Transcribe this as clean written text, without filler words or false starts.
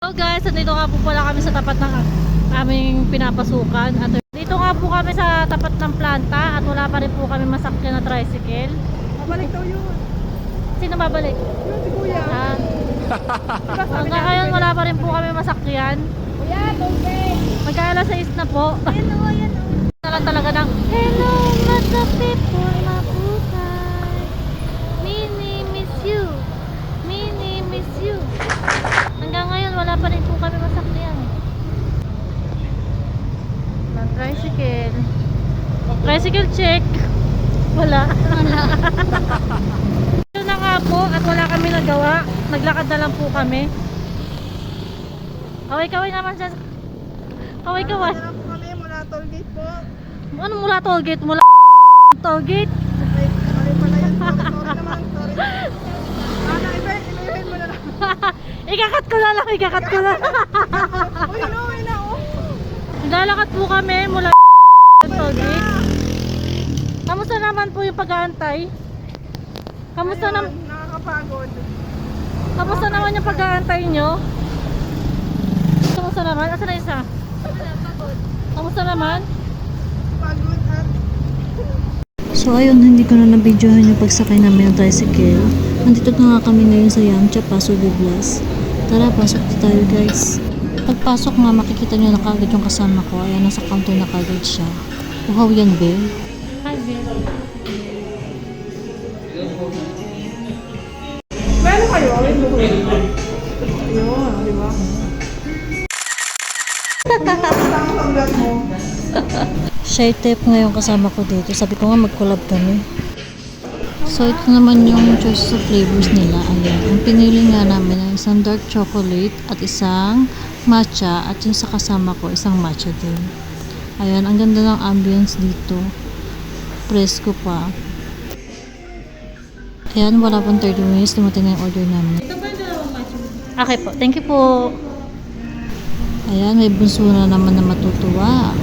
So guys, nandito nga po pala kami sa tapat ng aming pinapasukan. At dito nga po kami sa tapat ng planta at wala pa rin po kami masakyan na tricycle. Babalik daw yun. Sino babalik? Yun si Kuya. Hanggang ngayon wala pa rin po kami masakyan. Kuya, tubig. Magkaalas 6 na po. Ayan o, ayan o. Na lang talaga ng hello, mga people, maputay. Mini miss you. Mini miss you. Hanggang ngayon wala pa rin po kami masakyan. Ng tricycle. Tricycle check. Wala. Yun na nga po at wala kami nagawa. Naglakad na lang po kami. Kaway-kaway naman siya. Kaway-kaway. Hanap po kami mula tollgate po. Ano mula tollgate? Mula tollgate? Ay, mali pala yun. Sorry naman, sorry. Ibahin mo na lang. Ikakat ko na lang, ikakat ko na lang. Uy, no, uy na o. Naglalakad po kami mula tollgate. Kamusta naman po yung pag-aantay? Kamusta naman? Nakakapagod. Kamusta naman yung pag-aantay nyo? Kamusta naman? Asa na isa? Kamusta naman? Pagod at So ayun, hindi ko na na-videohan yung pagsakay namin ng tricycle. Nandito na nga kami ngayon sa Yamcha, Paso de Blas. Tara, pasok na tayo guys. Pagpasok nga, makikita nyo na kagad yung kasama ko. Ayan, nasa counter na kagad siya. Uhaw yan, be. Hi, Bill. meron kayo? Ayun mo kayo. Ayun, di ba? Ang panggat mo. Share tape nga yung kasama ko dito. Sabi ko nga mag-collab kami. So ito naman yung choice of flavors nila. Ayan. Ang pinili nga namin ay isang dark chocolate at isang matcha. At yung sa kasama ko, isang matcha din. Ayan. Ang ganda ng ambience dito. Presko pa. Ayan. Wala pang 30 minutes. Dumating na yung order namin. Okay po, thank you po. Ayan. May bunso na naman na matutuwa.